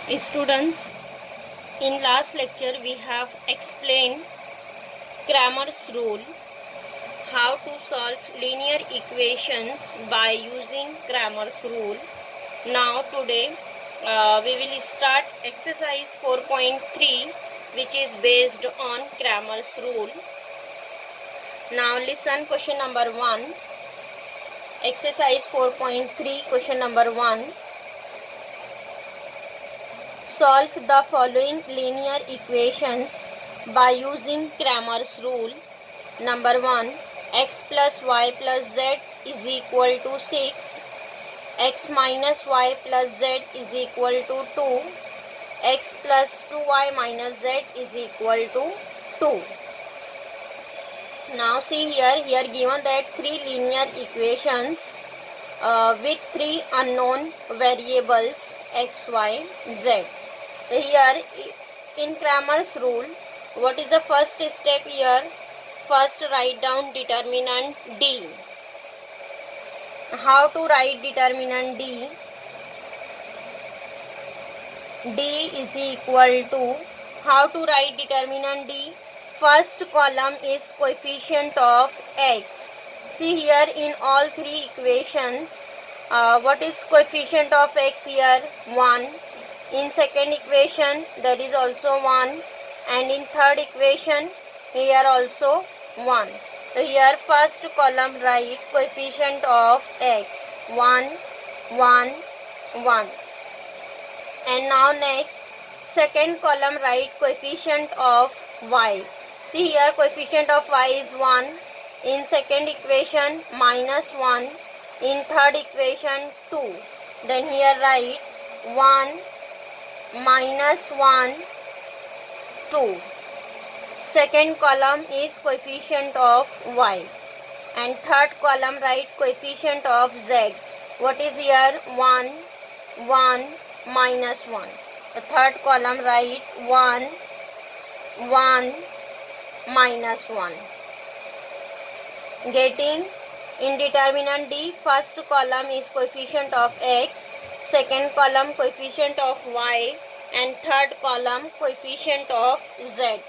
Students, in last lecture we have explained Cramer's rule, how to solve linear equations by using Cramer's rule. Now today we will start exercise 4.3, which is based on Cramer's rule. Now listen, question number 1. Exercise 4.3, question number 1. Solve the following linear equations by using Cramer's rule. Number 1. X plus y plus z is equal to 6. X minus y plus z is equal to 2. X plus 2y minus z is equal to 2. Now see here given that 3 linear equations with 3 unknown variables x, y, z. Here in Cramer's rule, what is the first step here? First write down determinant D. How to write determinant D? D is equal to, how to write determinant D? First column is coefficient of x. See here in all 3 equations, what is coefficient of x here? 1. In second equation there is also 1, and in third equation here also 1. So here first column write coefficient of x 1, 1, 1. And now next second column write coefficient of y. See here coefficient of y is 1. In second equation minus 1. In third equation 2. Then here write 1 minus 1, 2. Second column is coefficient of y. And third column write coefficient of z. What is here? 1, 1, minus 1. The third column write 1, 1, minus 1. Getting? In determinant D, first column is coefficient of x, second column coefficient of y, and third column coefficient of z.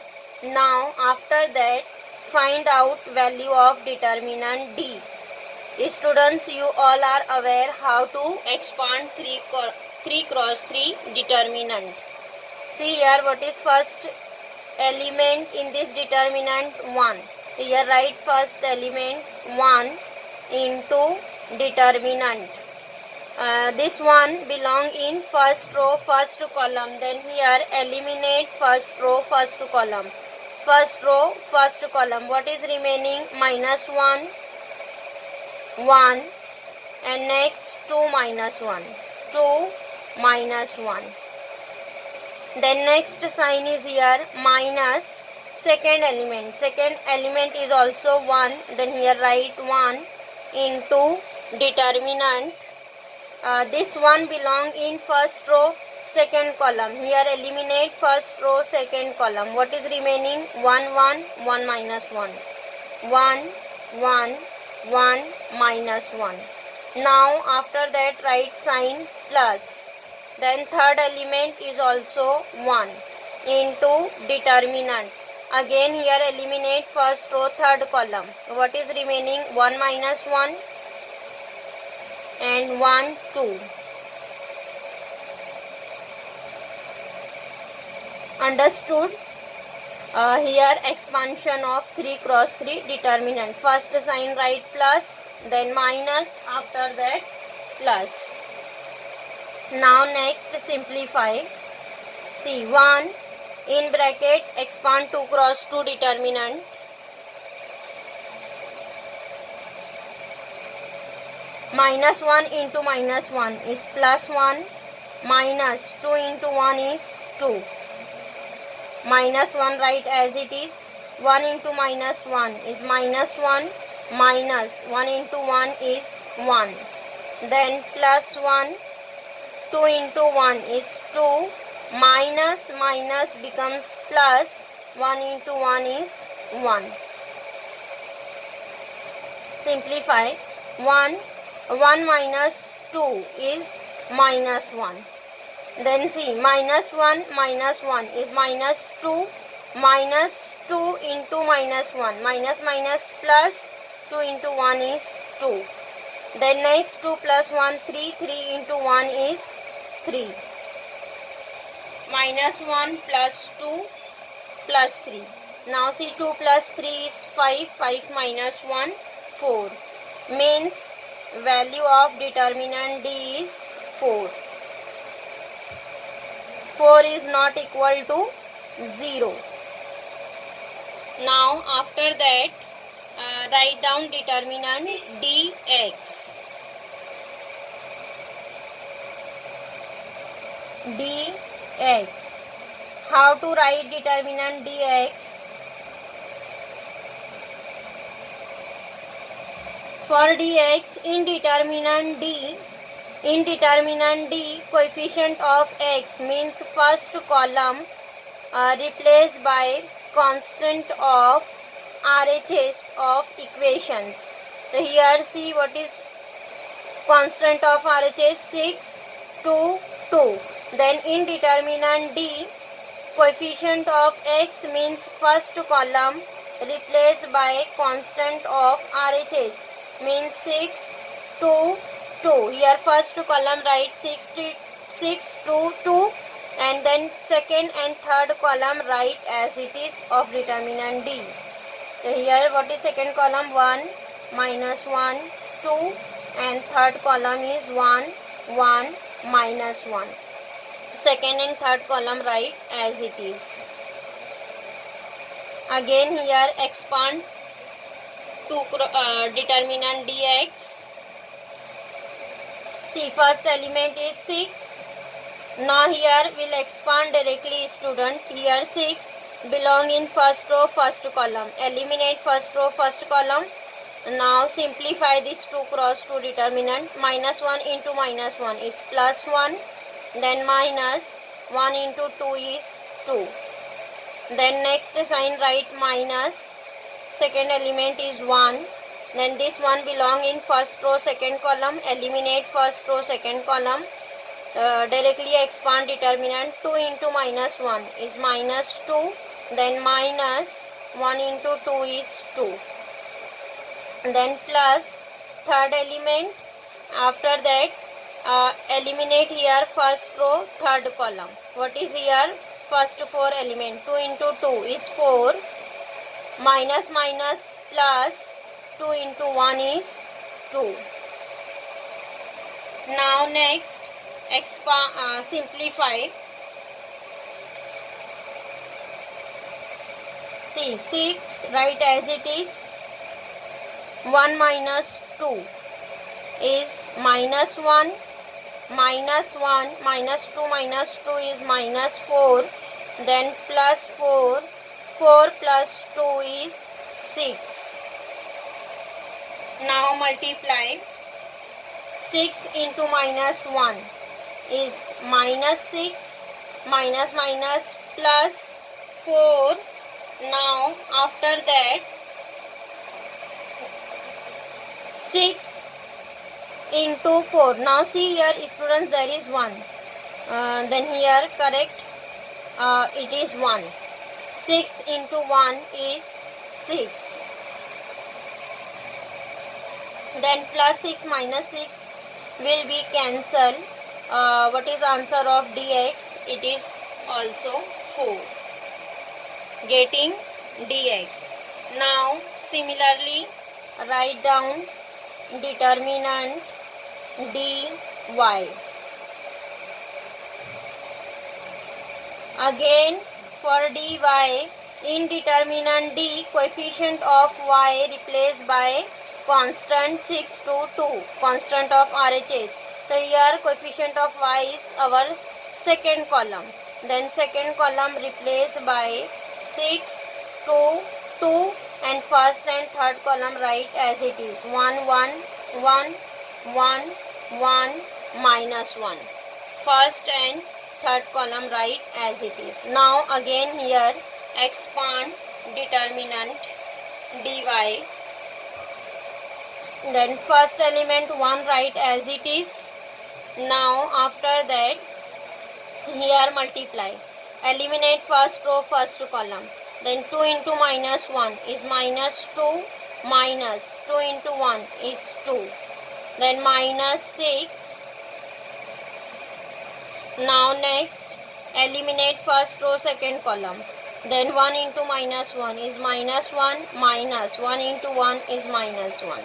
Now after that find out value of determinant D. Students, you all are aware how to expand 3 cross 3 determinant. See here what is first element in this determinant? 1. Here write first element 1 into determinant. This one belong in first row, first column. Then here eliminate first row, first column. First row, first column. What is remaining? Minus 1, 1. And next 2 minus 1. 2 minus 1. Then next sign is here minus second element. Second element is also 1. Then here write 1 into determinant. This one belong in first row, second column. Here eliminate first row, second column. What is remaining? 1, 1, 1 minus 1. 1, 1, 1 minus 1. Now after that write sign plus. Then third element is also 1 into determinant. Again here eliminate first row, third column. What is remaining? 1 minus 1 and 1, 2. Understood? Here expansion of 3 cross 3 determinant. First sign write plus, then minus, after that plus. Now next simplify. See 1 in bracket expand 2 cross 2 determinant. Minus 1 into minus 1 is plus 1. Minus 2 into 1 is 2. Minus 1 write as it is. 1 into minus 1 is minus 1. Minus 1 into 1 is 1. Then plus 1. 2 into 1 is 2. Minus minus becomes plus. 1 into 1 is 1. Simplify. 1 minus 2 is minus 1. Then see, minus 1 is minus 2. Minus 2 into minus 1. Minus minus plus 2 into 1 is 2. Then next 2 plus 1, 3. 3 into 1 is 3. Minus 1 plus 2 plus 3. Now see, 2 plus 3 is 5. 5 minus 1, 4. Means value of determinant D is 4. 4 is not equal to 0. Now after that, write down determinant dx. dx. How to write determinant dx? For dx, in determinant D, coefficient of x means first column replaced by constant of RHS of equations. So here see what is constant of RHS, 6, 2, 2. Then in determinant D, coefficient of x means first column replaced by constant of RHS means 6, 2, 2. Here first column write 6, 2, 2, and then second and third column write as it is of determinant D. So here what is second column? 1, minus 1, 2, and third column is 1, 1, minus 1. Second and third column write as it is. Again here expand to determinant dx. See, first element is 6. Now here we'll expand directly, student. Here 6 belong in first row, first column. Eliminate first row, first column. Now simplify this 2 cross 2 determinant. Minus 1 into minus 1 is plus 1. Then minus 1 into 2 is 2. Then next sign write minus. Second element is 1. Then this one belong in first row, second column. Eliminate first row, second column. Directly expand determinant. 2 into minus 1 is minus 2. Then minus 1 into 2 is 2. Then plus third element. After that eliminate here first row, third column. What is here? First 4 element. 2 into 2 is 4. Minus minus plus 2 into 1 is 2. Now next simplify. See, 6 write as it is. 1 minus 2 is minus 1. Minus 1 minus 2 minus 2 is minus 4. Then plus 4. 4 plus 2 is 6. Now multiply. 6 into minus 1 is minus 6. Minus minus plus 4. Now after that 6 into 4. Now see here, students, there is 1. Then here correct, it is 1. 6 into 1 is 6. Then plus 6 minus 6 will be cancelled. What is answer of dx? It is also 4. Getting dx. Now similarly write down determinant dy. Again for dy, in determinant D, coefficient of y replaced by constant 6 to 2, constant of RHS. So here coefficient of y is our second column. Then second column replaced by 6, 2, 2, and first and third column write as it is. 1, 1, 1, 1, 1, minus 1. First and third column write as it is. Now again here expand determinant dy. Then first element 1 write as it is. Now after that Here multiply. Eliminate first row, first column. Then 2 into minus 1 is minus 2, minus 2 into 1 is 2. Then minus 6. Now next, eliminate first row, second column. Then 1 into minus 1 is minus 1, minus 1 into 1 is minus 1.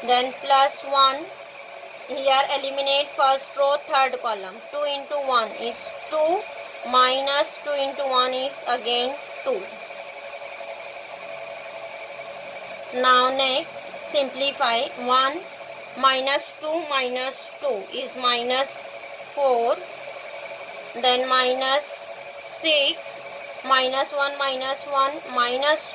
Then plus 1. Here eliminate first row, third column. 2 into 1 is 2, minus 2 into 1 is again 2. Now next, simplify. 1 minus 2 is minus 4. Then minus 6, minus 1 minus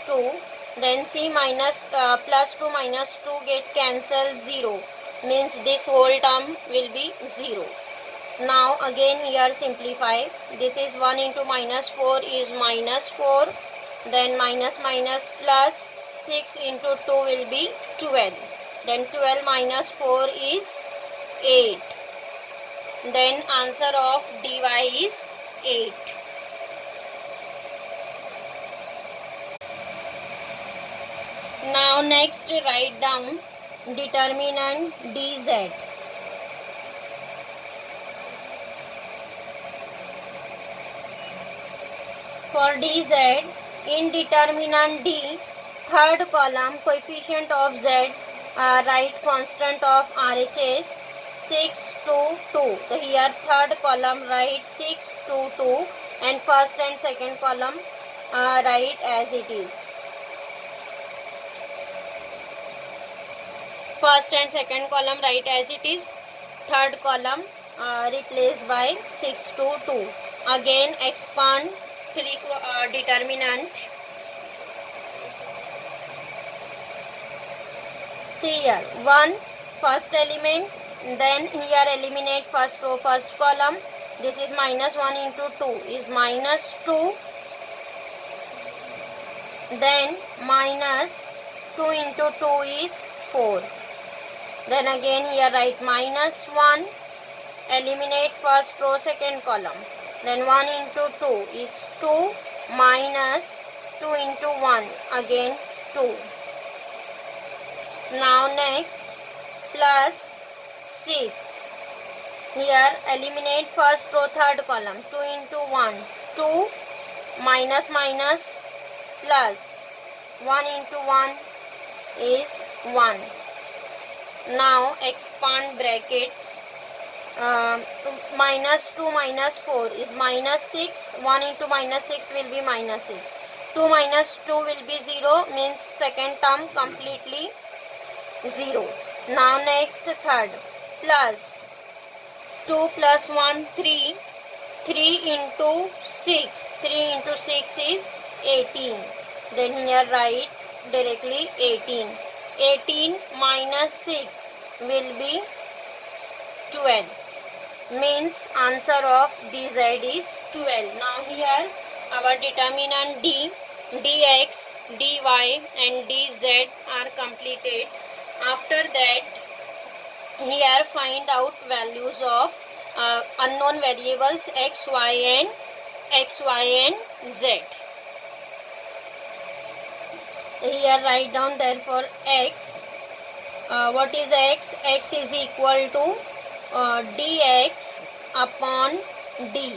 2. Then see minus plus 2 minus 2 get cancelled, 0. Means this whole term will be 0. Now again here simplify. This is 1 into minus 4 is minus 4. Then minus minus plus 6 into 2 will be 12. Then 12 minus 4 is 8. Then answer of dy is 8. Now next write down determinant dz. For dz, in determinant d, third column coefficient of z, write constant of RHS 6 to 2. So here third column write 6 to 2 and first and second column write as it is. First and second column write as it is. Third column replace by 6 to 2. Again expand three determinant. See here 1 first element. Then here eliminate first row, first column. This is minus 1 into 2 is minus 2. Then minus 2 into 2 is 4. Then again here write minus 1. Eliminate first row, second column. Then 1 into 2 is 2, minus 2 into 1 again 2. Now next plus 6. Here eliminate first row, third column. 2 into 1 2, minus minus plus 1 into 1 is 1. Now expand brackets. Minus 2 minus 4 is minus 6. 1 into minus 6 will be minus 6. 2 minus 2 will be 0, means second term completely 0. Now next third plus 2 plus 1 3. 3 into 6. 3 into 6 is 18. Then here write directly 18. 18 minus 6 will be 12. Means answer of dz is 12. Now here our determinant d, dx, dy and dz are completed. After that here find out values of unknown variables x, y and z. Here write down therefore x. What is x? X is equal to dx upon d.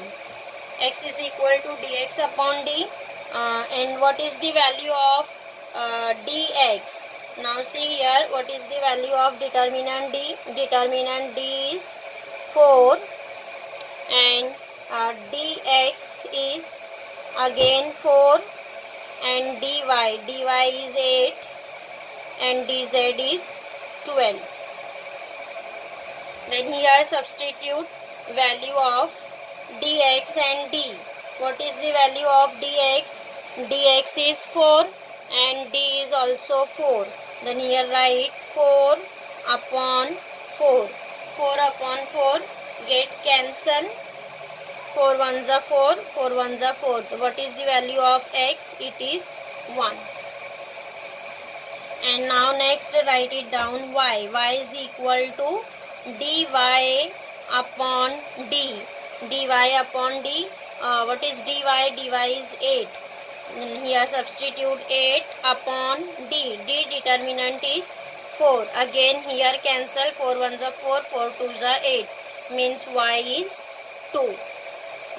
X is equal to dx upon d. And what is the value of dx? Now see here what is the value of determinant d. Determinant d is 4 and dx is again 4 and dy is 8 and dz is 12. Then here substitute value of dx and d. What is the value of dx? Dx is 4 and d is also 4. Then here write 4 upon 4. 4 upon 4 get cancel. 4 ones are 4, 4 ones are 4. What is the value of x? It is 1. And now next write it down y. Y is equal to dy upon d. dy upon d. What is dy? Dy is 8. Here substitute 8 upon d. D determinant is 4. Again here cancel, 4 ones are 4, 4 twos are 8. Means y is 2.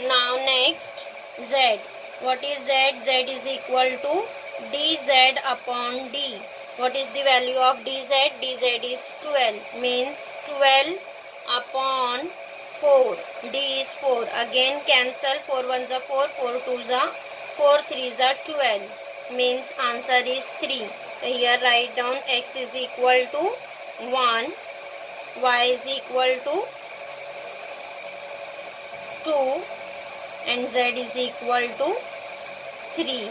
Now next z. What is z? Z is equal to dz upon d. What is the value of dz? Dz is 12. Means 12 upon 4. D is 4. Again cancel, 4 ones are 4, 4 twos are 4, 3s are 12. Means answer is 3. So here write down x is equal to 1, y is equal to 2 and z is equal to 3.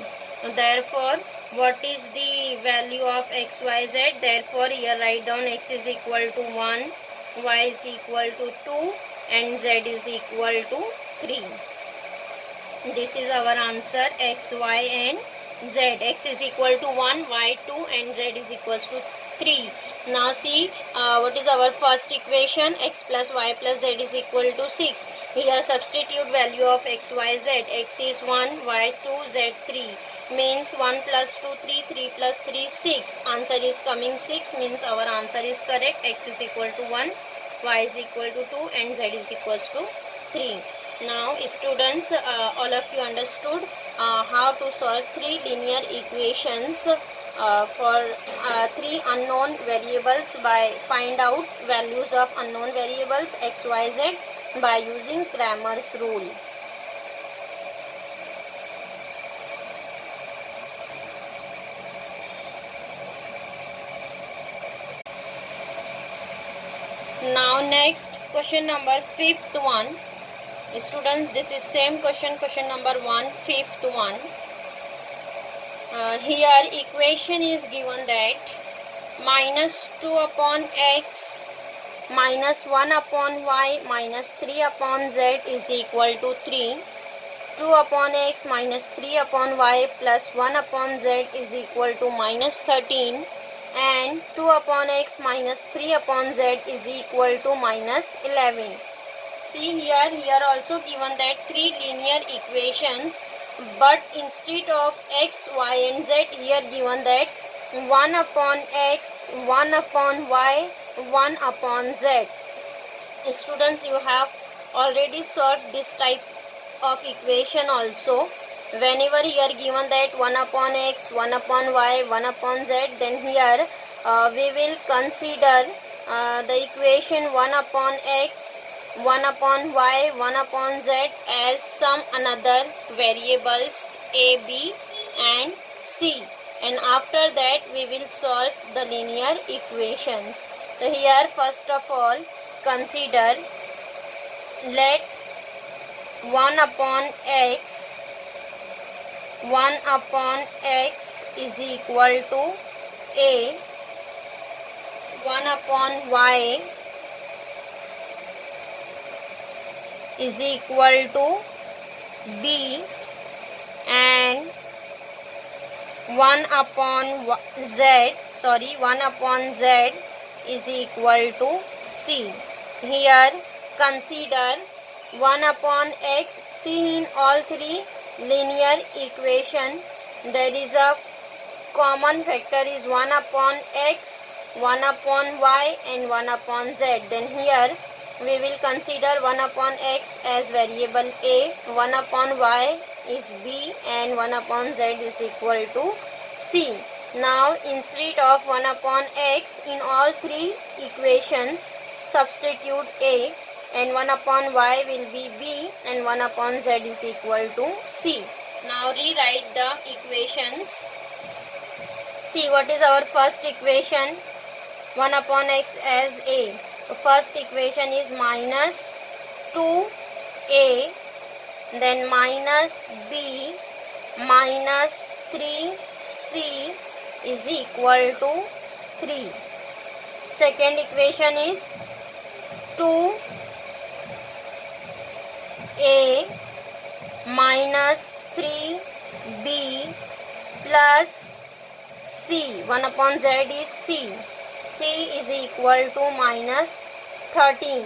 Therefore, what is the value of x, y, z? Therefore, here write down x is equal to 1, y is equal to 2 and z is equal to 3. This is our answer, x, y and z. X is equal to 1, y 2 and z is equal to 3. Now see what is our first equation, x plus y plus z is equal to 6. Here substitute value of x, y, z. X is 1, y 2, z 3. Means 1 plus 2, 3, 3 plus 3, 6. Answer is coming 6, means our answer is correct. X is equal to 1, y is equal to 2 and z is equal to 3. Now students, all of you understood how to solve 3 linear equations for 3 unknown variables by find out values of unknown variables x, y, z by using Cramer's rule. Now next question number 5th one. Students, this is same question, question number 1, 5th one. Here equation is given that minus 2 upon x minus 1 upon y minus 3 upon z is equal to 3. 2 upon x minus 3 upon y plus 1 upon z is equal to minus 13. And 2 upon x minus 3 upon z is equal to minus 11. See here also given that 3 linear equations, but instead of x, y and z, here given that 1 upon x, 1 upon y, 1 upon z. Students, you have already solved this type of equation also. Whenever here given that 1 upon x, 1 upon y, 1 upon z, then here we will consider the equation 1 upon x, 1 upon y, 1 upon z as some another variables a, b and c, and after that we will solve the linear equations. So here first of all consider, let 1 upon x, 1 upon x is equal to a, 1 upon y is equal to b, and 1 upon z is equal to c. Here consider 1 upon x. See, in all 3 linear equation there is a common factor is 1 upon x, 1 upon y and 1 upon z. Then here we will consider 1 upon x as variable a, 1 upon y is b and 1 upon z is equal to c. Now instead of 1 upon x, in all 3 equations substitute a, and 1 upon y will be b and 1 upon z is equal to c. Now rewrite the equations. See, what is our first equation? 1 upon x as a. The first equation is minus 2a, then minus b minus 3c is equal to 3. Second equation is 2a minus 3b plus c. 1 upon z is c. C is equal to minus 13.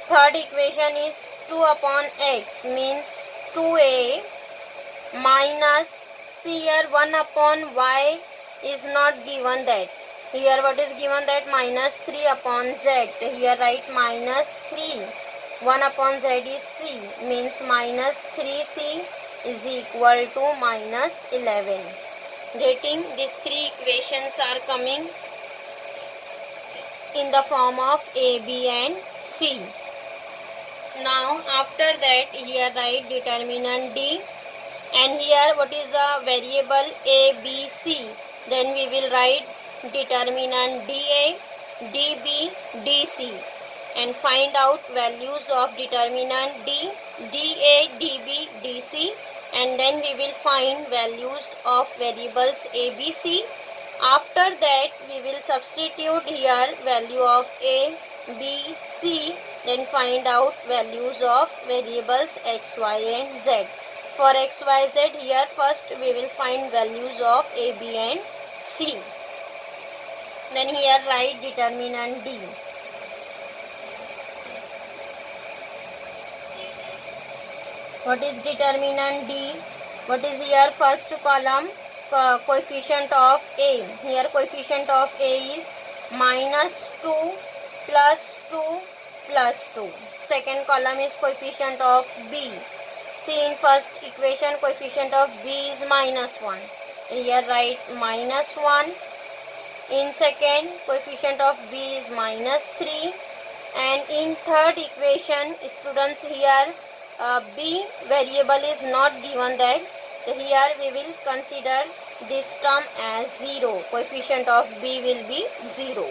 Third equation is 2 upon x means 2a minus, see here 1 upon y is not given that. Here what is given that minus 3 upon z. Here write minus 3. 1 upon z is c means minus 3c is equal to minus 11. Getting these three equations are coming in the form of a, b and c. Now after that here write determinant d, and here what is the variable a, b, c. Then we will write determinant dA, dB, dC and find out values of determinant d, dA, dB, dC, and then we will find values of variables a, b, c. After that we will substitute here value of a, b, c, then find out values of variables x, y and z. For x, y, z here first we will find values of a, b and c. Then here write determinant d. What is determinant d? What is here first column? Coefficient of a. Here coefficient of a is minus 2 plus 2 plus 2. Second column is coefficient of b. See in first equation coefficient of b is minus 1. Here write minus 1. In second coefficient of b is minus 3. And in third equation students here b variable is not given that. Here we will consider this term as 0. Coefficient of b will be 0.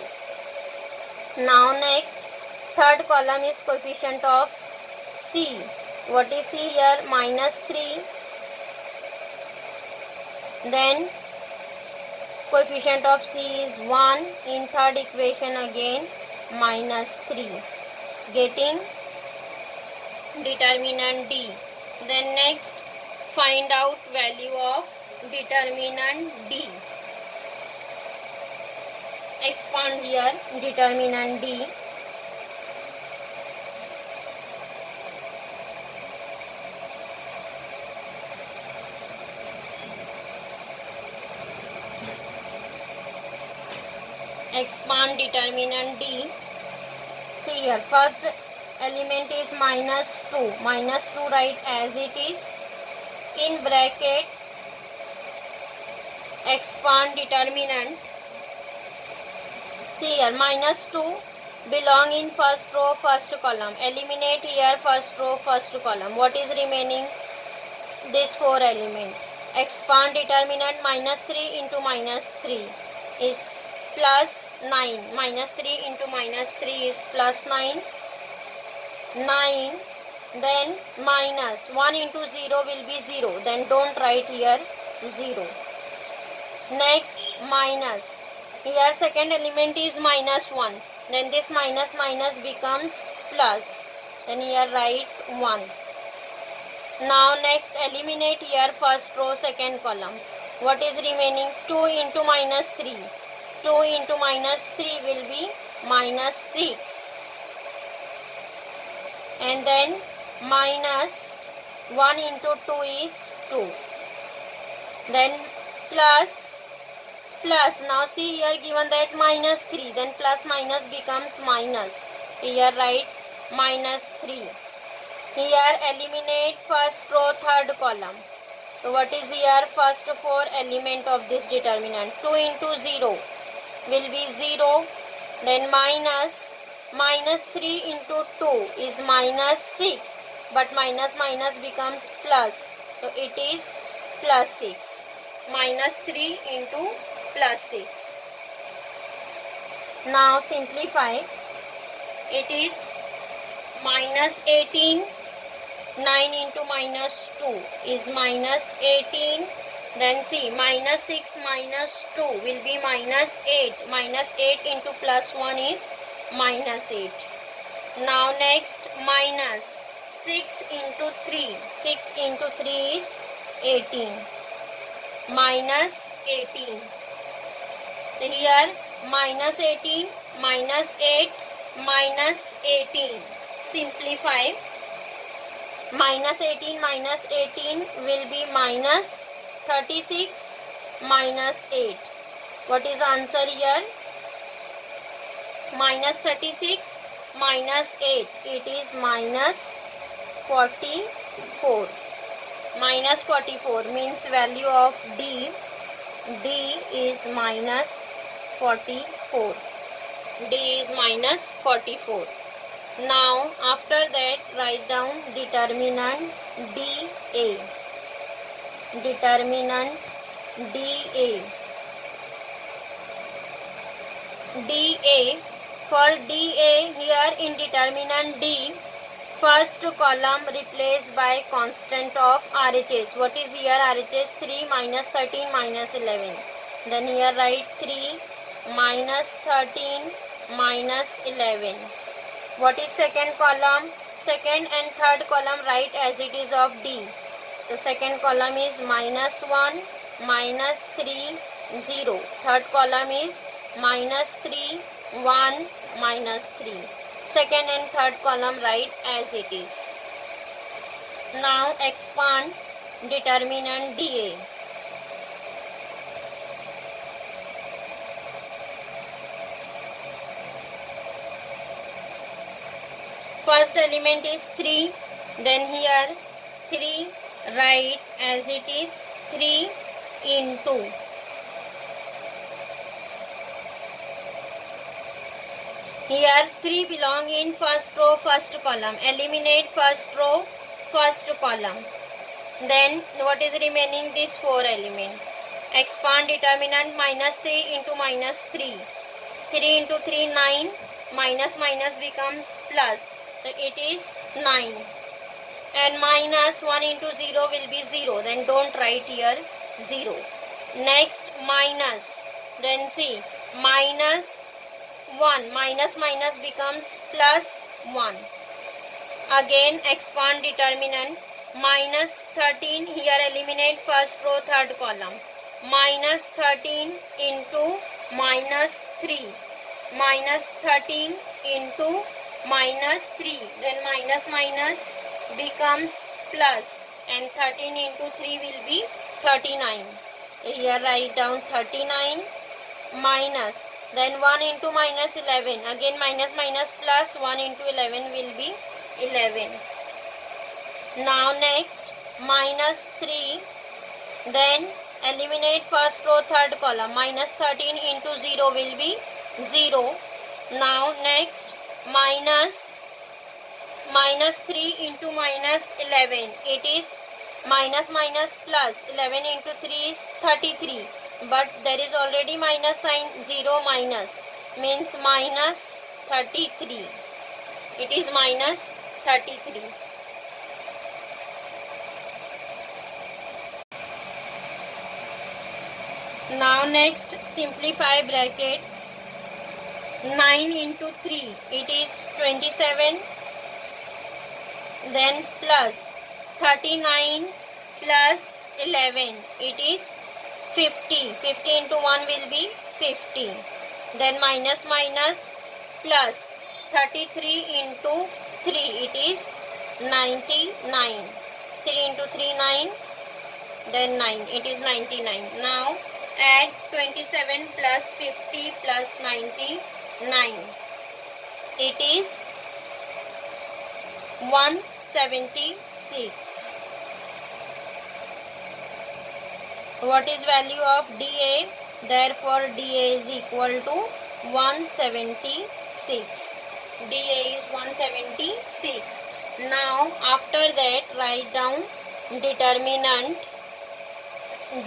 Now next third column is coefficient of c. What is c here? Minus 3. Then coefficient of c is 1. In third equation again minus 3. Getting determinant d. Then next find out value of determinant d. Expand here determinant d. Expand determinant d. See here first element is minus 2. Minus 2 write as it is. In bracket expand determinant. See here minus 2 belong in first row first column. Eliminate here first row first column. What is remaining? This 4 element. Expand determinant minus 3 into minus 3 is plus 9. Minus 3 into minus 3 is plus 9. 9. Then minus 1 into 0 will be 0. Then don't write here 0. Next minus. Here second element is minus 1. Then this minus minus becomes plus. Then here write 1. Now next eliminate here first row second column. What is remaining? 2 into minus 3. 2 into minus 3 will be minus 6. And then minus 1 into 2 is 2. Then plus. Now see here given that minus 3. Then plus minus becomes minus. Here write minus 3. Here eliminate first row third column. So what is here? First 4 element of this determinant. 2 into 0 will be 0. Then minus 3 into 2 is minus 6. But minus minus becomes plus. So it is plus 6. Minus 3 into plus 6. Now simplify. It is minus 18. 9 into minus 2 is minus 18. Then see minus 6 minus 2 will be minus 8. Minus 8 into plus 1 is minus 8. Now next minus 6 into 3. 6 into 3 is 18. Minus 18. So here minus 18, minus 8, minus 18. simplify. Minus 18 will be minus 36 minus 8. What is the answer here? Minus 36 minus 8. It is minus 44. Minus 44 means value of D. D is minus 44. D is minus 44. Now after that write down determinant dA. Determinant dA. dA. For dA here in determinant D, first column replaced by constant of RHS. What is here RHS? 3 minus 13 minus 11. Then here write 3 minus 13 minus 11. What is second column? Second and third column write as it is of D. So second column is minus 1, minus 3, 0. Third column is minus 3, 1, minus 3. Second and third column write as it is. Now expand determinant dA. First element is 3, then here 3 write as it is 3 into. Here 3 belong in first row, first column. Eliminate first row, first column. Then what is remaining? This 4 element. Expand determinant minus 3 into minus 3. 3 into 3 9. Minus minus becomes plus. So it is 9. And minus 1 into 0 will be 0. Then don't write here 0. Next minus. Then see minus 1. Minus minus becomes plus 1. Again expand determinant. Minus 13. Here eliminate first row, third column. Minus 13 into minus 3. Minus 13 into minus 3. Then minus minus becomes plus. And 13 into 3 will be 39. Here write down 39 minus. Then 1 into minus 11. Again minus minus plus 1 into 11 will be 11. Now next minus 3. Then eliminate first row, third column. Minus 13 into 0 will be 0. Now next minus 3 into minus 11. It is minus minus plus. 11 into 3 is 33. But there is already minus sign, 0 minus. Means minus 33. It is minus 33. Now next simplify brackets. 9 into 3, it is 27. Then plus 39 plus 11, it is 50. 50 into 1 will be 50. Then minus minus plus 33 into 3, it is 99. 3 into 3 9. Then 9, it is 99. Now add 27 plus 50 plus 99. It is 176. What is value of dA? Therefore dA is equal to 176. dA is 176. Now after that write down determinant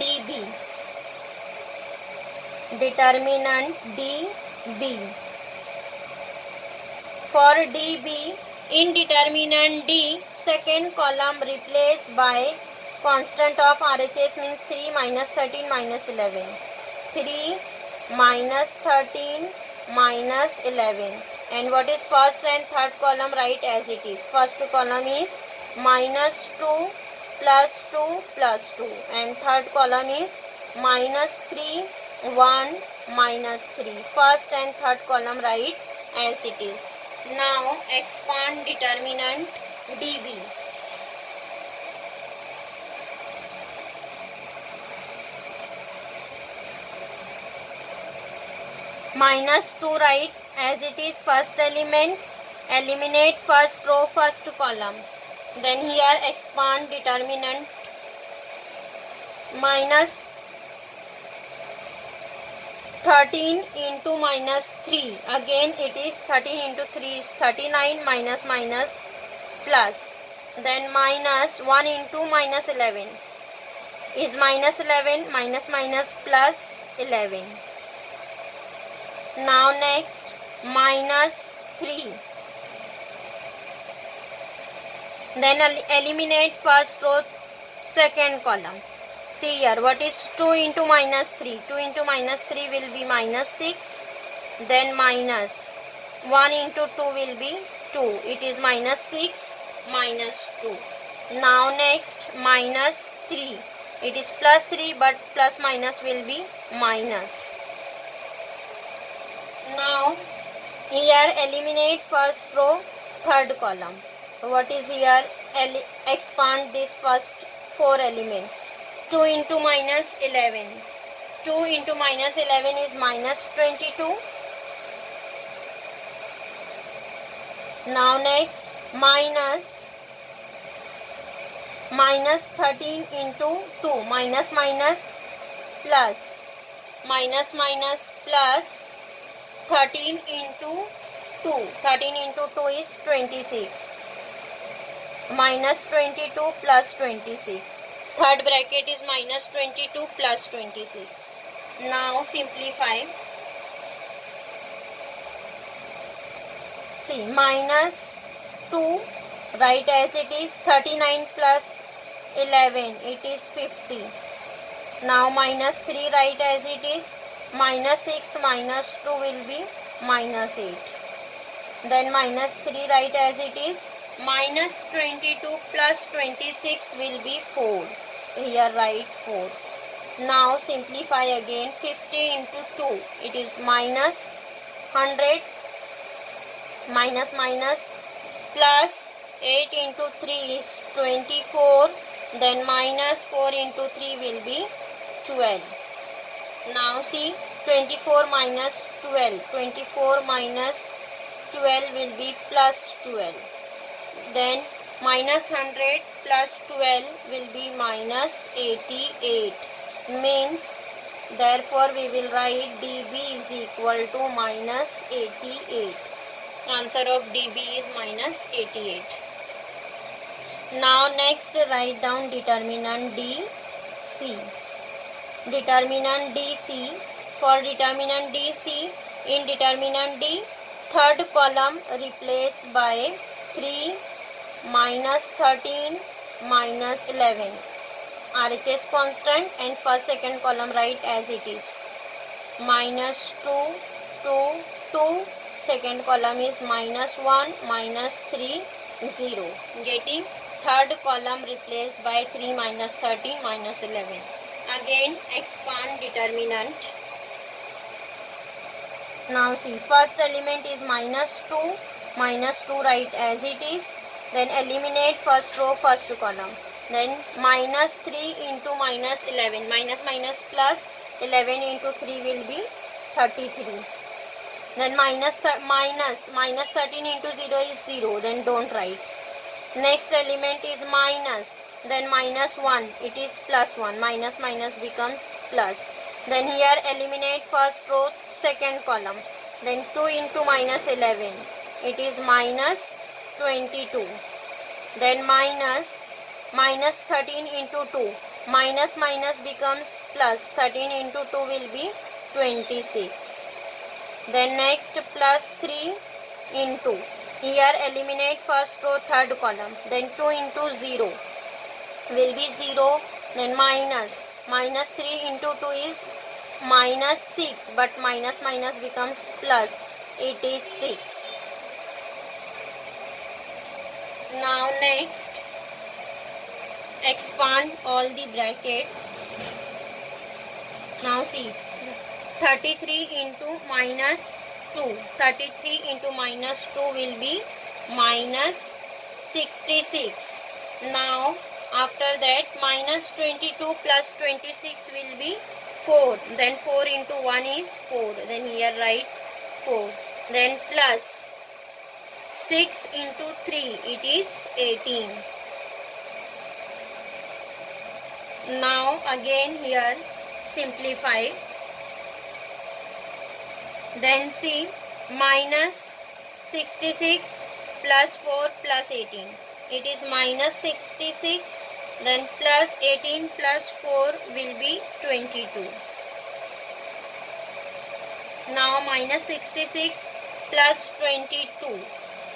dB. Determinant dB. For dB, in determinant D, second column replaced by constant of RHS means 3 minus 13 minus 11. 3 minus 13 minus 11. And what is first and third column? Write as it is. First column is minus 2 plus 2 plus 2. And third column is minus 3 1 minus 3. First and third column write as it is. Now expand determinant dB. -2 write as it is first element. Eliminate first row, first column. Then here expand determinant -13 into -3. Again it is 13 into 3 is 39, minus minus plus. Then -1 into -11 is -11, minus minus plus 11. Now next -3. Then eliminate first row, second column. See here, what is 2 into -3? 2 into -3 will be -6. Then minus 1 into 2 will be 2. It is -6 minus 2. Now next -3. It is +3 but plus minus will be minus. Now here eliminate first row, third column. What is here? Expand this first 4 element. 2 into -11. 2 into -11 is -22. Now next -13 into 2. Minus minus plus. Minus minus plus 13 into 2. 13 into 2 is 26. -22 plus 26. Third bracket is -22 plus 26. Now simplify. See, -2 write as it is. 39 plus 11 it is 50. Now -3 write as it is. -6 minus 2 will be -8. Then -3 write as it is. -22 plus 26 will be 4. Here write 4. Now simplify again. 50 into 2 it is -100, minus minus plus 8 into 3 is 24. Then -4 into 3 will be 12. Now see, 24 minus 12. 24 minus 12 will be plus 12. Then -100 plus 12 will be -88. Means, therefore we will write dB is equal to -88. Answer of dB is -88. Now next write down determinant DC. Determinant DC. For determinant DC, in determinant D, third column replace by 3, -13, -11. RHS constant, and first second column write as it is. -2, 2, 2. Second column is -1, -3, 0. Getting third column replaced by 3, -13, -11. Again expand determinant. Now see, first element is -2. -2 write as it is. Then eliminate first row, first column. Then -3 into -11. Minus minus plus 11 into 3 will be 33. Then -13 into 0 is 0. Then don't write. Next element is minus. Then -1. It is +1. Minus minus becomes plus. Then here eliminate first row, second column. Then 2 into -11. It is -22. Then -13 into 2. Minus minus becomes plus. 13 into 2 will be 26. Then next +3 into. Here eliminate first row, third column. Then 2 into 0 will be 0. Then -3 into 2 is -6. But minus minus becomes plus. It is 6. Now next expand all the brackets. Now see, 33 into 2. 33 into minus 2 will be minus 66. Now after that minus 22 plus 26 will be 4. Then 4 into 1 is 4. Then here write 4. Then plus 6 into 3, it is 18. Now again here simplify. Then see, minus 66 plus 4 plus 18. It is minus 66. Then plus 18 plus 4 will be 22. Now minus 66 plus 22.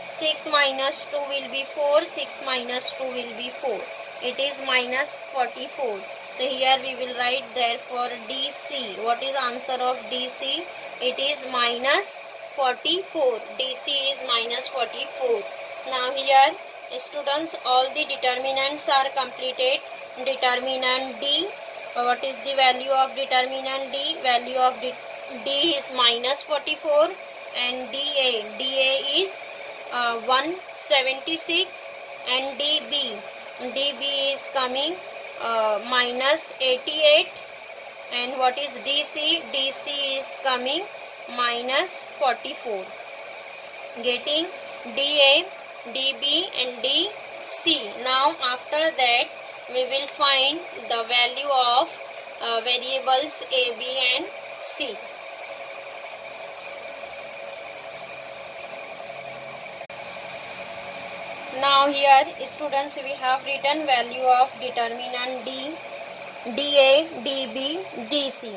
6 minus 2 will be 4. 6 minus 2 will be 4. It is minus 44. So here we will write therefore DC. What is answer of DC? It is minus 44. DC is minus 44. Now here students, all the determinants are completed. Determinant D. What is the value of determinant D? Value of D is minus 44 and DA is 176 and DB is coming minus 88, and what is DC? DC is coming minus 44. Getting DA, DB and DC. Now after that we will find the value of variables A, B and C. Now here students, we have written value of determinant D, DA, DB, DC.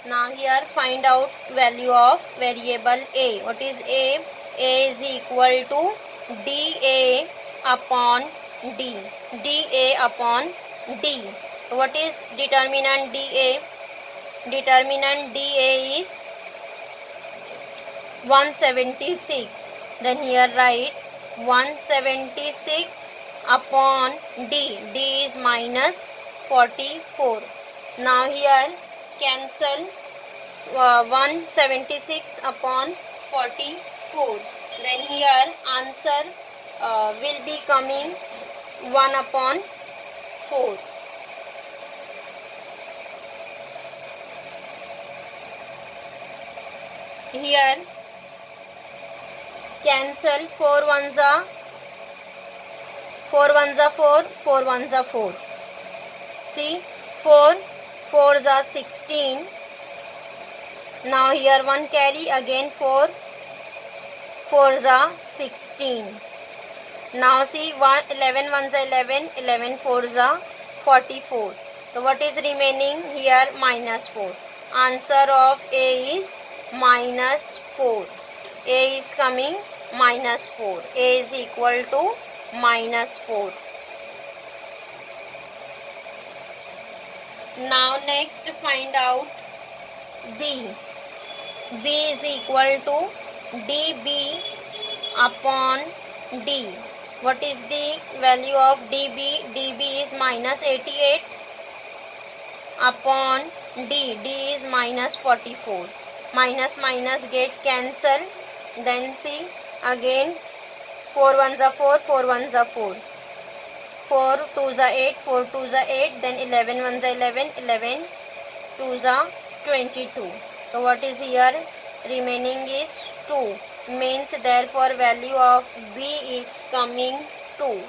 Now here find out value of variable A. What is A? A is equal to DA upon D. DA upon D. What is determinant DA? Determinant DA is 176. Then here write 176 upon D. D is minus 44. Now here cancel 176 upon 44. Then here answer will be coming 1 upon 4. Here cancel 4 ones are 4, 4 ones are 4. See, 4 4s are 16. Now here 1 carry, again 4 4s are 16. Now see, 11 ones are 11, 11 4s are 44. So what is remaining here? Minus 4. Answer of A is minus 4. A is coming minus 4. A is equal to minus 4. Now next find out B. B is equal to DB upon D. What is the value of DB? DB is minus 88 upon D. D is minus 44. Minus minus get cancel. Then see, again 4 ones are 4, 4 ones are 4. 4 2s are 8, 4 2s are 8. Then 11 ones are 11, 11 2s are 22. So what is here? Remaining is 2. Means therefore value of B is coming 2.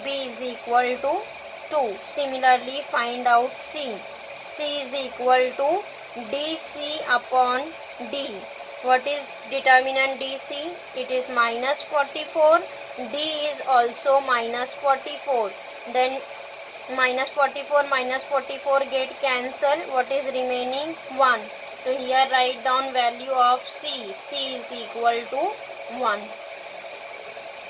B is equal to 2. Similarly find out C. C is equal to DC upon D. What is determinant DC? It is minus 44. D is also minus 44. Then minus 44 get cancel. What is remaining? 1. So here write down value of C. C is equal to 1.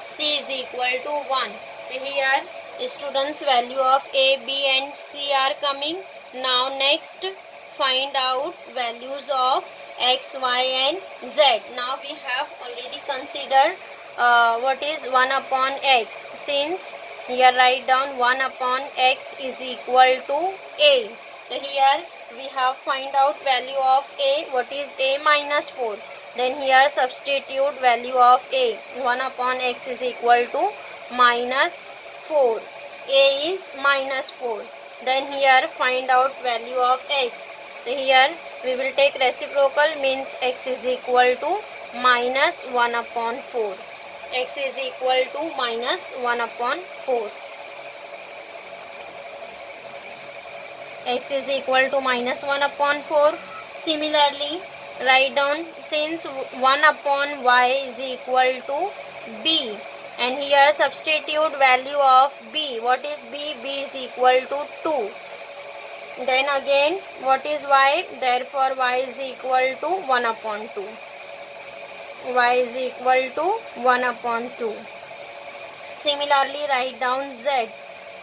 C is equal to 1. So here students, value of A, B and C are coming. Now next find out values of X, Y and Z. Now we have already considered what is 1 upon X. Since here write down 1 upon X is equal to A. So here we have find out value of A. What is A? Minus 4. Then here substitute value of a. 1 upon x is equal to minus 4. A is minus 4. Then here find out value of x. So here we will take reciprocal, means x is equal to minus 1 upon 4. X is equal to minus 1 upon 4. X is equal to minus 1 upon 4. Similarly, write down, since 1 upon y is equal to b, and here substitute value of b. What is b? b is equal to 2. Then again, what is y? Therefore y is equal to 1 upon 2. Y is equal to 1 upon 2. Similarly, write down z.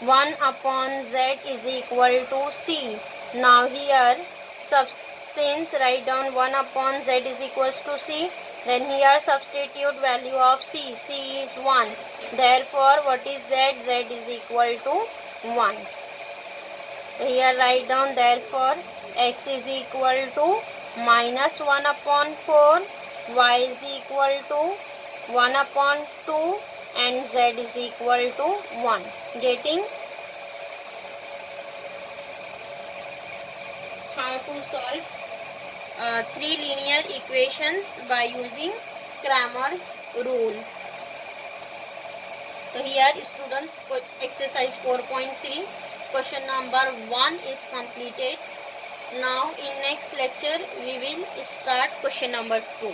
1 upon z is equal to c. Now here, since write down 1 upon z is equals to c, then here substitute value of c. c is 1. Therefore, what is z? z is equal to 1. Here write down, therefore x is equal to minus 1 upon 4, y is equal to 1 upon 2, and z is equal to 1. Getting? How to solve 3 linear equations by using Cramer's rule. So here students, exercise 4.3 question number 1 is completed. Now in next lecture we will start question number 2.